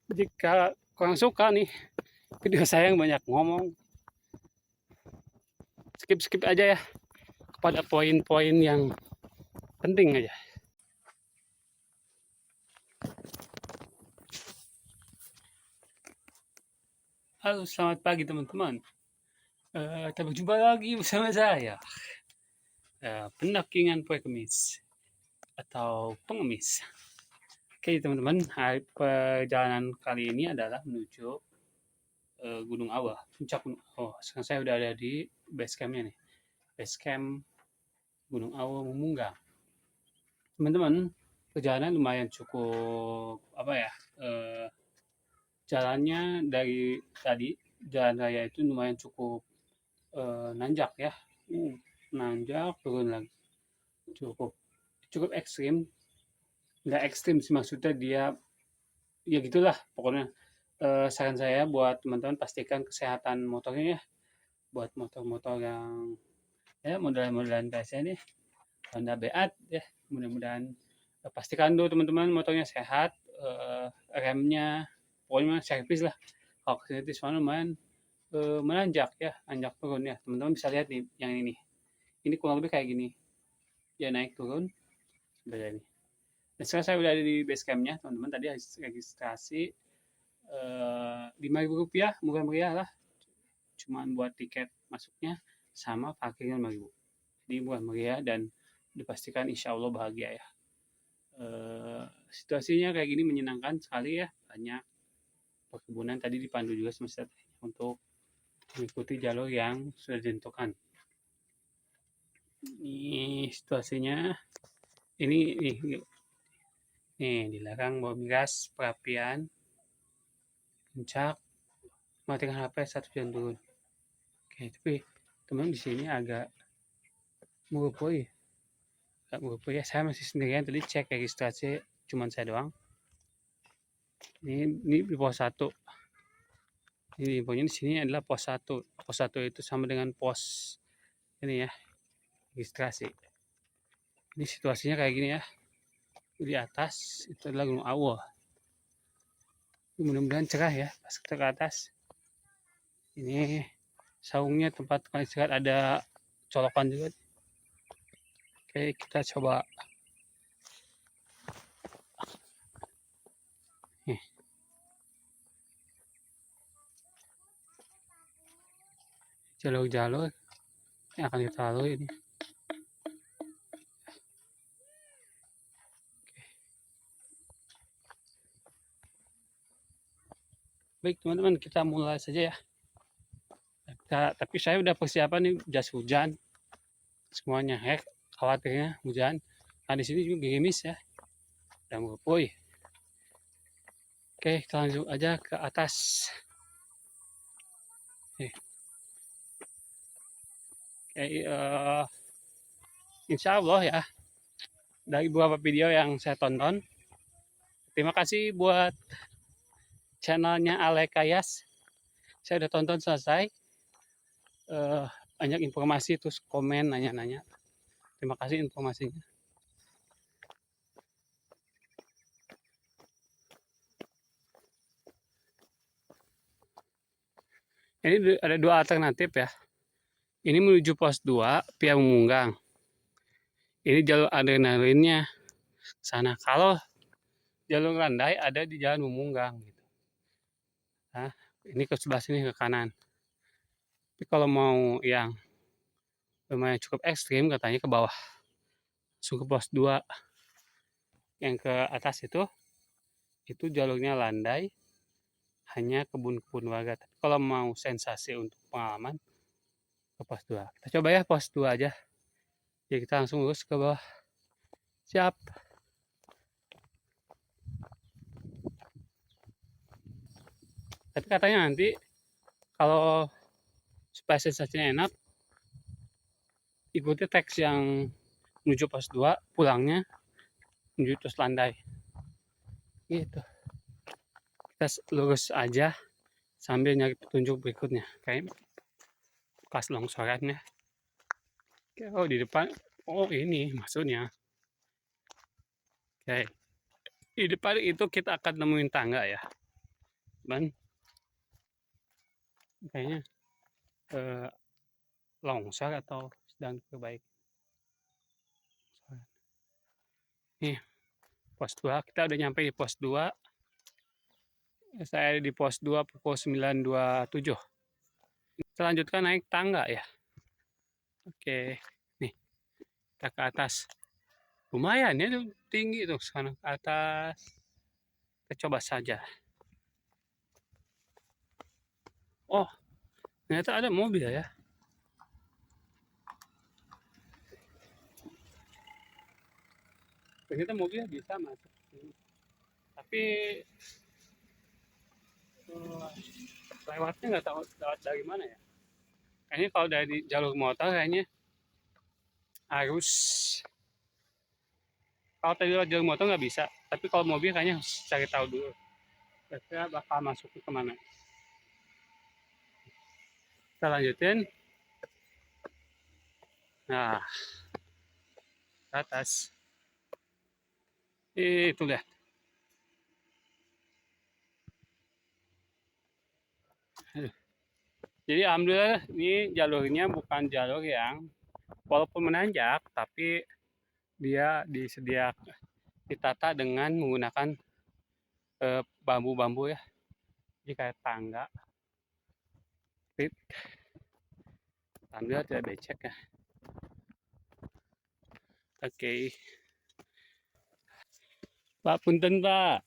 Jika kurang suka nih video saya yang banyak ngomong, skip aja ya kepada poin-poin yang penting aja. Halo, selamat pagi teman-teman. Kita berjumpa lagi bersama saya, pendakingan Poe Kemis atau pengemis. Oke teman-teman, perjalanan kali ini adalah menuju Gunung Awah, puncak Gunung Awah. Sekarang saya udah ada di base campnya nih, base camp Gunung Awah Memunggang. Teman-teman, perjalanan lumayan cukup apa ya? Jalannya dari tadi jalan raya itu lumayan cukup nanjak ya, nanjak turun lagi, cukup cukup ekstrim. Nggak ekstrim sih, maksudnya dia ya gitulah pokoknya. Saran saya buat teman-teman pastikan kesehatan motornya ya, buat motor-motor yang ya modelan-modelan kayak saya nih, Honda Beat ya, mudah-mudahan pastikan dulu teman-teman motornya sehat, remnya pokoknya servis lah. Kalau kesini soalnya lumayan menanjak ya, anjak turun ya. Teman-teman bisa lihat nih yang ini kurang lebih kayak gini, ya naik turun seperti ini. Dan sekarang saya udah ada di base campnya teman-teman. Tadi registrasi Rp5.000, murah meriah lah, cuman buat tiket masuknya sama parkirnya Rp5.000. Jadi murah meriah dan dipastikan insya Allah bahagia ya. Situasinya kayak gini menyenangkan sekali ya, banyak perkebunan, tadi dipandu juga sama untuk mengikuti jalur yang sudah ditentukan. Ini situasinya, ini nih dilarang bawa miras, perapian, puncak, matikan HP 1 jam turun. Oke, tapi teman di sini agak merupakan ya, saya masih sendirian, tadi cek registrasi cuman saya doang. Ini di pos 1. Ini infonya di sini adalah pos 1. Pos 1 itu sama dengan pos ini ya, registrasi. Ini situasinya kayak gini ya. Di atas itu adalah Gunung Awah. Mudah-mudahan cerah ya pas kita ke atas. Ini saungnya tempat istirahat, ada colokan juga. Oke, kita coba. Nih. Jalur-jalur yang akan kita lalui ini. Baik teman-teman, kita mulai saja ya. Tapi saya udah persiapan nih jas hujan semuanya ya, khawatirnya hujan. Nah di sini juga gerimis ya, dan berpoi. Oke, kita lanjut aja ke atas. Oke, insya Allah ya, dari beberapa video yang saya tonton, terima kasih buat channelnya Ale Kayas. Saya udah tonton selesai. Banyak informasi, terus komen, nanya-nanya. Terima kasih informasinya. Ini ada 2 alternatif ya. Ini menuju pos 2 via Memunggang. Ini jalur adrenalinnya sana. Kalau jalur landai ada di jalan Memunggang gitu. Nah, ini ke sebelah sini ke kanan. Tapi kalau mau yang lumayan cukup ekstrim katanya ke bawah. Langsung ke pos 2. Yang ke atas itu jalurnya landai, hanya kebun-kebun warga. Tapi kalau mau sensasi untuk pengalaman ke pos 2. Kita coba ya pos 2 aja. Jadi kita langsung lurus ke bawah. Siap. Tapi katanya nanti kalau supaya sensasinya enak, ikuti teks yang menuju pos 2, pulangnya menuju terus landai. Gitu. Kita lurus aja sambil nyari petunjuk berikutnya. Kayak bekas longsoran ya. Oh di depan, oh ini maksudnya. Oke, di depan itu kita akan nemuin tangga ya. teman-teman, kayaknya longsor atau sedang diperbaiki. Nih, pos 2, kita udah nyampe di pos 2. Saya di pos 2 pukul 9.27. Kita lanjutkan naik tangga ya. Oke, nih kita ke atas. Lumayan ya tuh, tinggi tuh sana ke atas. Kita coba saja. Oh, ternyata ada mobil ya. Ternyata mobilnya bisa masuk. Tapi lewatnya nggak tahu lewat dari mana ya. Kayaknya kalau dari jalur motor kayaknya harus, kalau tadi lewat jalur motor nggak bisa. Tapi kalau mobil kayaknya harus cari tahu dulu. Kira-kira bakal masuk ke kemana. Kita lanjutin. Nah, ke atas. Itu lihat. Jadi alhamdulillah ini jalurnya bukan jalur yang walaupun menanjak, tapi dia disediakan, ditata dengan menggunakan bambu-bambu ya. Jadi kayak tangga. Alhamdulillah tidak becek ya. Oke. Pak punten Pak.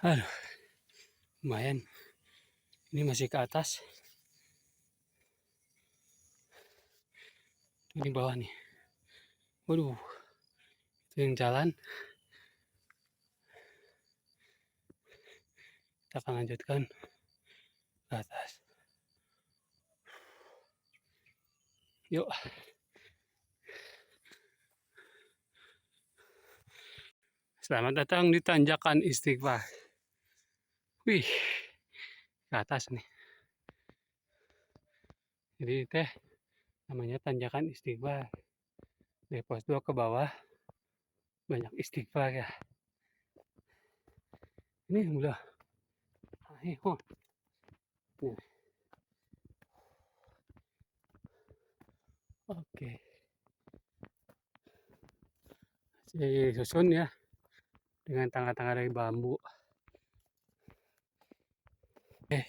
Aduh, lumayan. Ini masih ke atas. Ini bawah nih. Waduh, itu yang jalan. Kita akan lanjutkan ke atas. Yuk. Selamat datang di Tanjakan Istighfar. Wih, ke atas nih. Jadi teh namanya Tanjakan Istighfar. Dari pos 2 ke bawah banyak istighfar ya. Ini udah. Oh. Nah. Oke. Disusun ya dengan tangga-tangga dari bambu. Oke.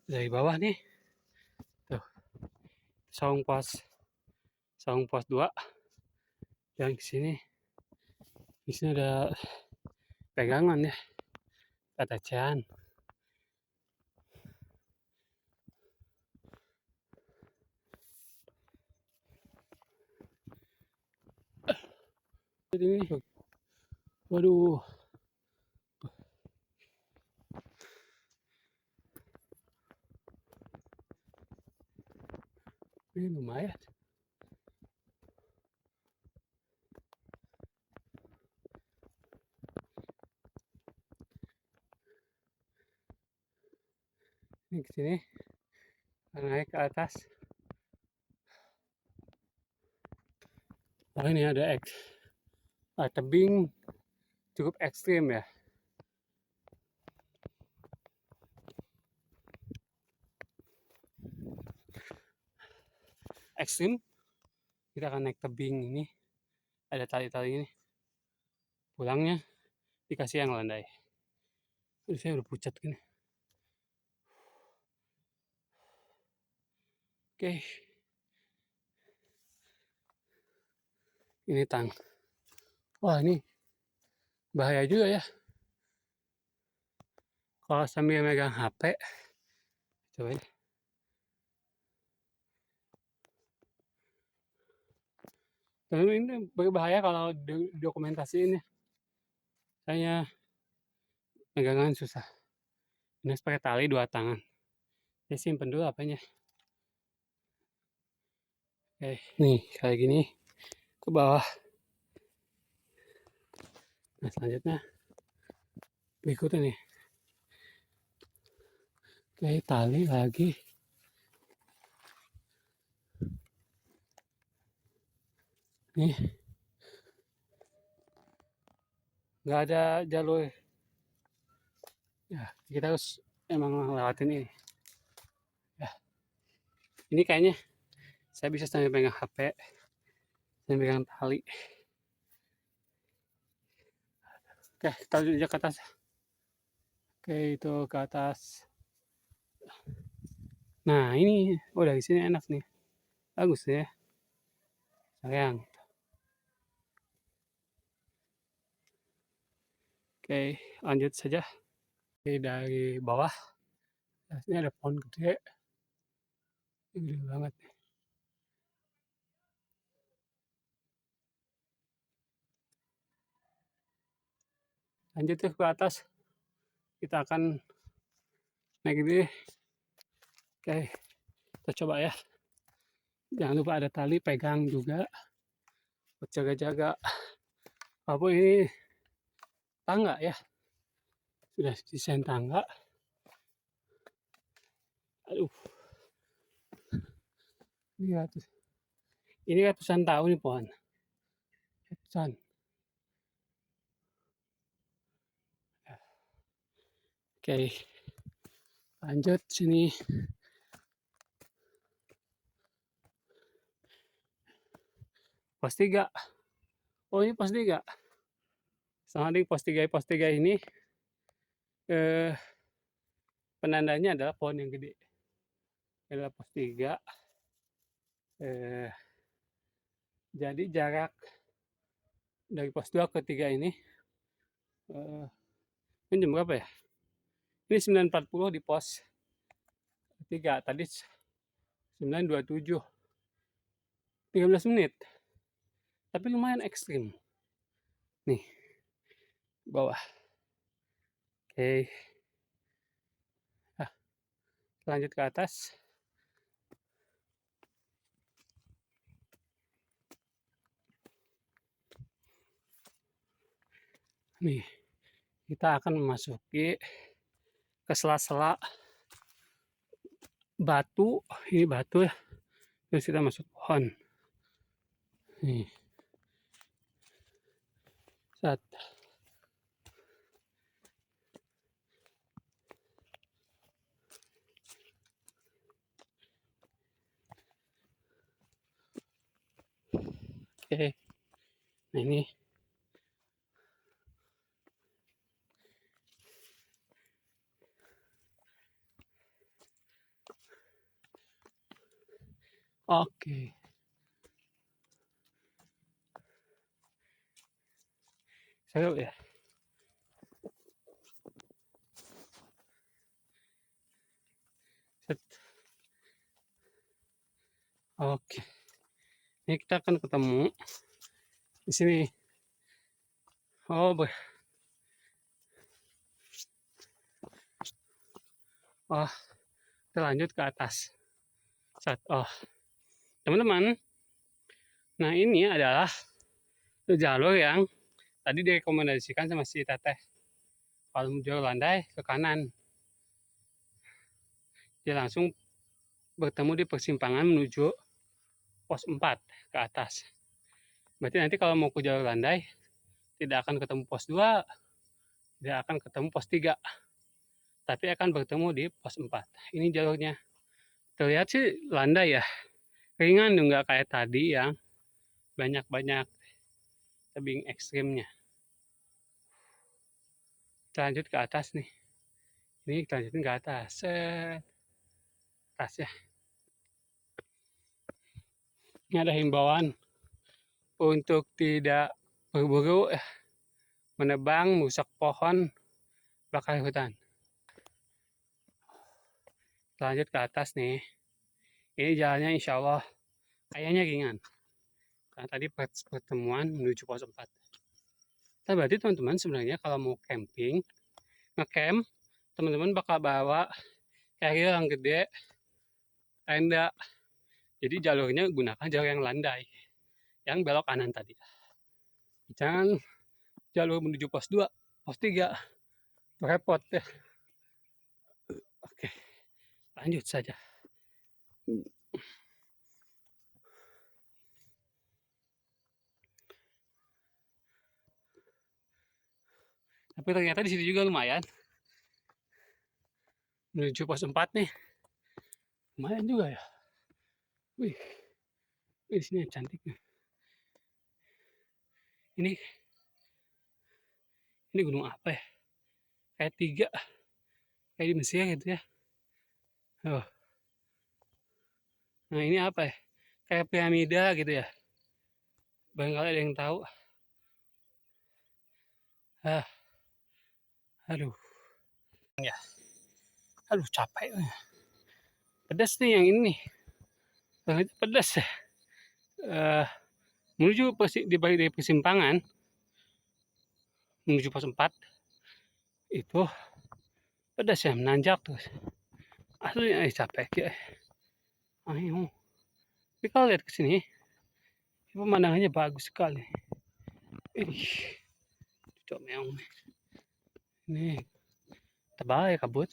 Dari bawah nih. Tuh. Saung pos 2. Yang sini. Di sini ada pegangan ya. Kata Chan. Ini. Waduh. Ini lumayan. Ini ke sini. Naik ke atas. Oh ini ada tebing cukup ekstrim ya. Ekstrim. Kita akan naik tebing ini. Ada tali-tali ini. Pulangnya dikasih yang landai. Aduh, saya udah pucat gini. Oke. Ini tang. Wah ini bahaya juga ya. Kalau sambil megang HP. Coba ini. Tapi ini berbahaya kalau dokumentasi ini. Saya megangan susah. Ini harus pakai tali 2 tangan. Saya simpen dulu apanya. Oke, nih kayak gini ke bawah. Nah selanjutnya berikutnya nih. Oke, tali lagi. Nih, nggak ada jalur. Ya, kita harus emang lewatin ini. Ya, ini kayaknya saya bisa sambil pegang HP, sambil pegang tali. Oke, kita lanjut ke atas. Oke, itu ke atas. Nah, ini dari sini enak nih. Bagus ya. Sayang. Oke, lanjut saja. Oke, dari bawah. Nah, sini ada pohon gede. Ini gede banget. Lanjut ke atas. Kita akan naik ini. Oke, kita coba ya. Jangan lupa ada tali pegang juga. Buat jaga-jaga. Apa ini tangga ya? Sudah desain tangga. Aduh, ini ratusan tahun nih pohon. Ratusan. Oke, lanjut sini. Pos 3. Oh, ini pos 3. Sama di pos 3 ini penandanya adalah pohon yang gede. Ini adalah pos 3. Jadi jarak dari pos 2 ke 3 ini ini jam berapa ya? Ini 9.40 di pos 3. Tadi 9.27. 13 menit. Tapi lumayan ekstrim. Nih, bawah. Oke. Nah, lanjut ke atas. Nih, kita akan memasuki ke sela-sela batu. Ini batu ya. Terus kita masuk pohon. Nih. Saat oke. Nah, ini oke. Seru ya. Set. Oke. Ini kita akan ketemu di sini. Oh, oh, kita lanjut ke atas. Oh, teman-teman. Nah, ini adalah jalur yang tadi direkomendasikan sama si Teteh. Kalau mau jalur landai ke kanan. Dia langsung bertemu di persimpangan menuju pos 4 ke atas. Berarti nanti kalau mau ke jalur landai tidak akan ketemu pos 2, tidak akan ketemu pos 3, tapi akan bertemu di pos 4. Ini jalurnya. Terlihat sih landai ya. Ringan nggak kayak tadi yang banyak-banyak tebing ekstrimnya. Kita lanjut ke atas nih. Ini kita lanjutin ke atas. Atas ya. Ini ada himbauan untuk tidak berburu menebang, merusak pohon, bakar hutan. Kita lanjut ke atas nih. Ini jalannya insya Allah kayaknya ringan. Karena tadi pertemuan menuju pos 4. Nah, berarti teman-teman sebenarnya kalau mau camping, ngecamp, teman-teman bakal bawa carrier yang gede, tenda. Jadi jalurnya gunakan jalur yang landai, yang belok kanan tadi. Jangan jalur menuju pos 2, pos 3. Repot ya. Oke, lanjut saja. Tapi ternyata di sini juga lumayan. Menuju pos 4 nih. Lumayan juga ya. Wih, di sini cantik nih. Ini gunung apa ya? Kayak 3, kayak di Mesir gitu ya. Oh. Nah ini apa ya? Kayak piramida gitu ya. Barangkali ada yang tahu. Aduh, ya. Aduh capek. Pedas nih yang ini nih. Ternyata pedas ya. Menuju di balik dari persimpangan menuju pos 4 itu pedas ya, menanjak tuh. Asli capek ya. Ayo. Tapi kalau lihat ke sini, pemandangannya bagus sekali. Ih, cocok meong. Ini tebal ya kabut.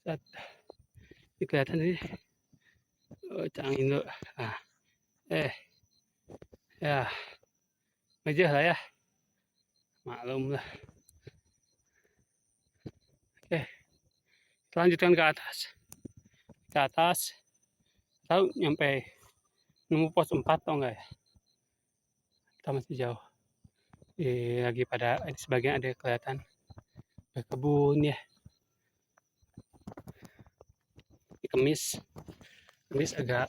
Saat ini kelihatan tadi. Oh, cangin dulu. Ah, ya, aja lah ya. Maklum lah. Oke, lanjutkan ke atas. Ke atas, tahu nyampe nemu pos 4 atau enggak ya? Kita masih jauh. Lagi pada sebagian ada kelihatan berkebun ya. Kemis agak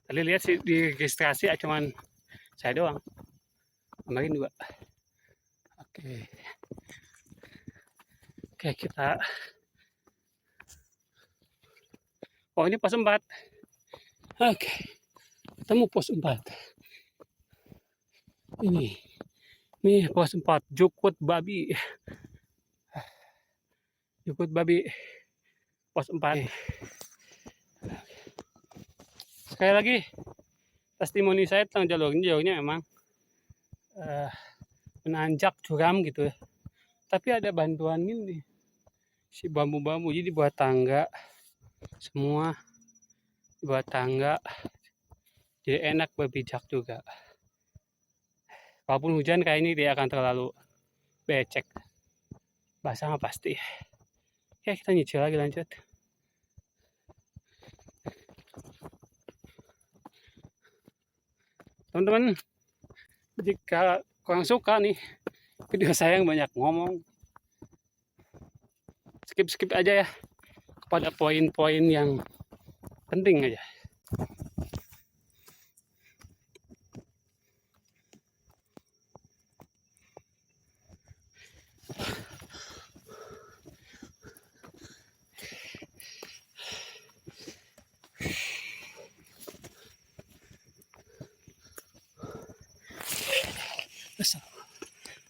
tadi lihat sih di registrasi cuman saya doang, kemarin juga. Oke, kita ini pos 4. Oke, ketemu pos 4 ini pos 4 Jukut Babi pos 4. Sekali lagi testimoni saya tentang jalurnya memang menanjak curam gitu ya, tapi ada bantuan ini si bambu-bambu, jadi buat tangga semua, buat tangga jadi enak berpijak juga. Walaupun hujan kayak ini dia akan terlalu becek, basah nggak pasti. Oke, kita nyicil lagi, lanjut. Teman-teman, jika kurang suka nih video saya yang banyak ngomong, skip aja ya kepada poin-poin yang penting aja.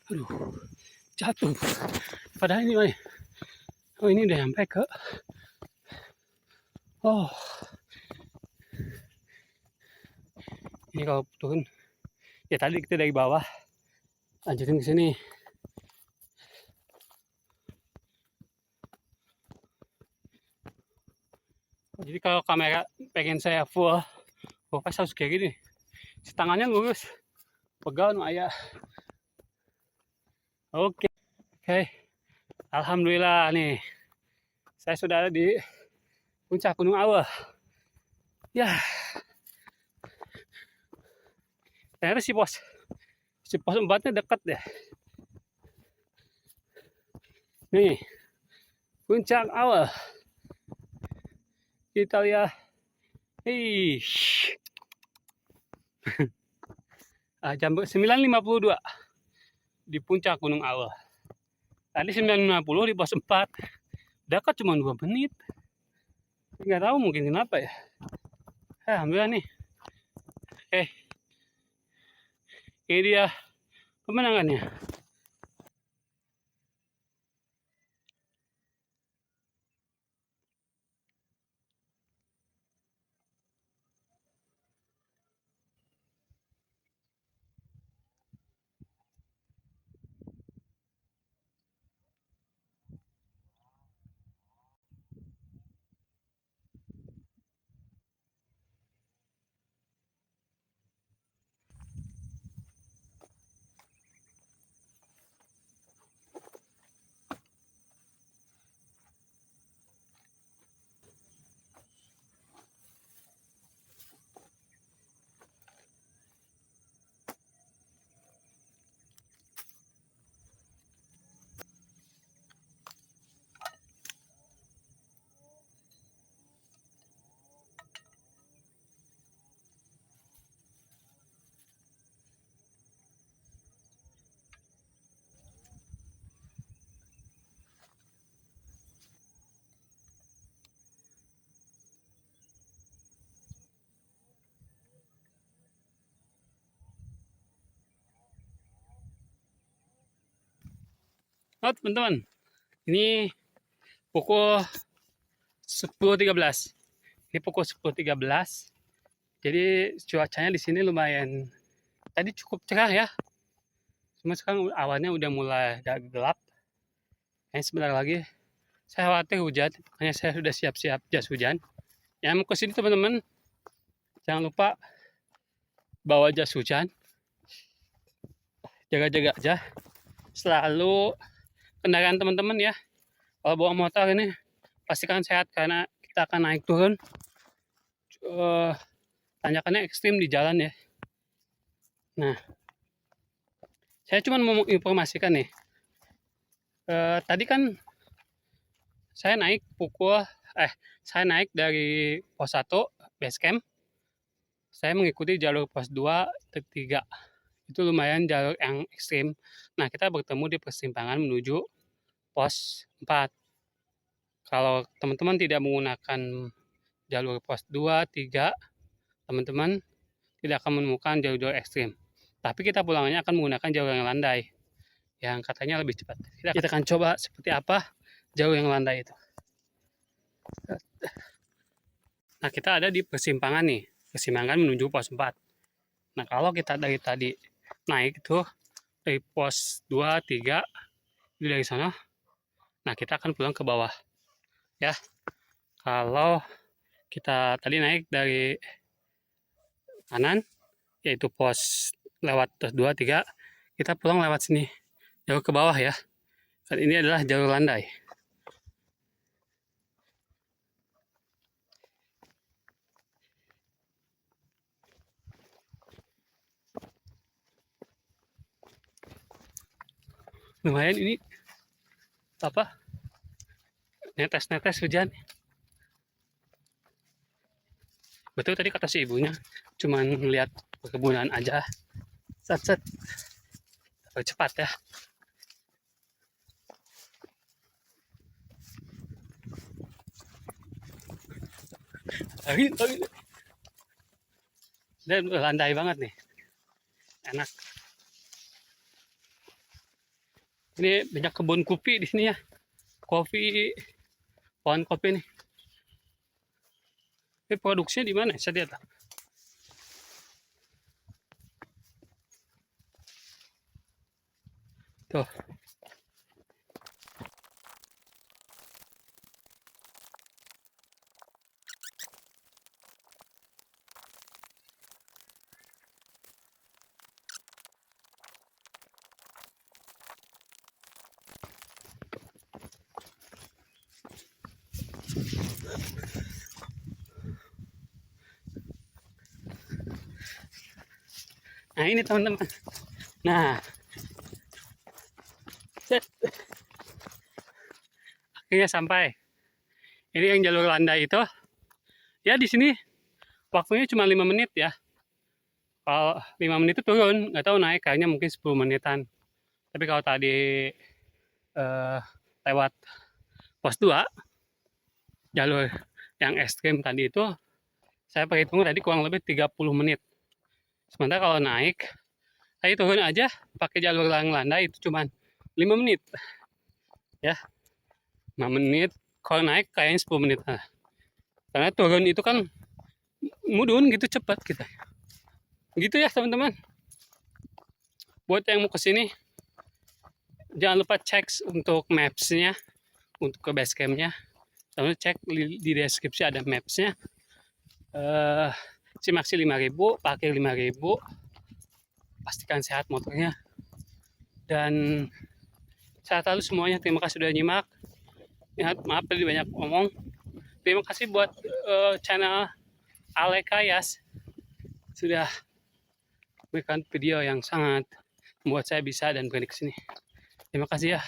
Aduh, jatuh. Padahal ini ini udah sampai ke ini kalau turun ya tadi kita dari bawah lanjutin ke sini. Jadi kalau kamera pengen saya full fokus harus kayak gini, si tangannya lurus, pegal no ayah. Oke. Alhamdulillah nih, saya sudah ada di puncak Gunung Awal. Ya, ternyata si pos 4-nya dekat deh. Nih, puncak Awal. Kita lihat. Jam 9.52 di puncak Gunung Awal. Tadi 9.50 di pos 4. Dekat cuma 2 menit. Nggak tahu mungkin kenapa ya. Alhamdulillah nih. Ini dia pemenangannya. Oh teman-teman, ini pukul 10.13. Ini pukul 10.13. Jadi cuacanya di sini lumayan. Tadi cukup cerah ya. Cuma sekarang awalnya udah mulai agak gelap. Kayaknya sebentar lagi saya khawatir hujan. Makanya saya sudah siap-siap jas hujan. Yang mau kesini teman-teman, jangan lupa bawa jas hujan. Jaga-jaga aja. Selalu kendaraan teman-teman ya. Kalau bawa motor ini pastikan sehat karena kita akan naik turun. Tanjakannya ekstrim di jalan ya. Nah, saya cuma mau menginformasikan nih. Tadi kan saya naik dari pos 1 base camp. Saya mengikuti jalur pos 2 ke 3. Itu lumayan jalur yang ekstrim. Nah, kita bertemu di persimpangan menuju pos 4. Kalau teman-teman tidak menggunakan jalur pos 2, 3, teman-teman tidak akan menemukan jalur-jalur ekstrim. Tapi kita pulangnya akan menggunakan jalur yang landai, yang katanya lebih cepat. Kita akan coba seperti apa jalur yang landai itu. Nah, kita ada di persimpangan nih, persimpangan menuju pos 4. Nah, kalau kita dari tadi naik itu dari pos 2, 3, dari sana, nah kita akan pulang ke bawah. Ya, kalau kita tadi naik dari kanan, yaitu pos lewat 2, 3, kita pulang lewat sini, jauh ke bawah ya. Dan ini adalah jalur landai. Lumayan ini apa? Netes-netes hujan. Betul tadi kata si ibunya, cuman lihat perkebunan aja. Set-set. Cepat ya. Dan landai banget nih. Enak. Ini banyak kebun kopi di sini ya. Kopi, pohon kopi nih. Ini produksinya di mana? Saya lihat. Tuh. Nah ini teman-teman. Nah, set. Akhirnya sampai. Ini yang jalur landai itu. Ya di sini waktunya cuma 5 menit ya. Kalau 5 menit itu turun, nggak tahu naik kayaknya mungkin 10 menitan. Tapi kalau tadi lewat pos 2, jalur yang ekstrim tadi itu, saya perhitung tadi kurang lebih 30 menit. Sementara kalau naik, tadi turun aja pakai jalur landai itu cuma 5 menit. Ya, 5 menit. Kalau naik kayaknya 10 menit. Nah, karena turun itu kan mudun gitu cepat kita. Gitu ya teman-teman. Buat yang mau kesini, jangan lupa cek untuk maps-nya, untuk ke base camp-nya. Lalu cek di deskripsi ada maps-nya. Simaksi 5.000, parkir 5.000. Pastikan sehat motornya. Dan sehat selalu semuanya. Terima kasih sudah nyimak. Maaf tadi banyak ngomong. Terima kasih buat channel Alekayas sudah memberikan video yang sangat membuat saya bisa dan berani kesini. Terima kasih ya.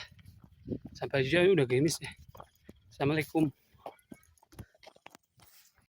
Sampai jumpa, udah gerimis ya. Assalamualaikum.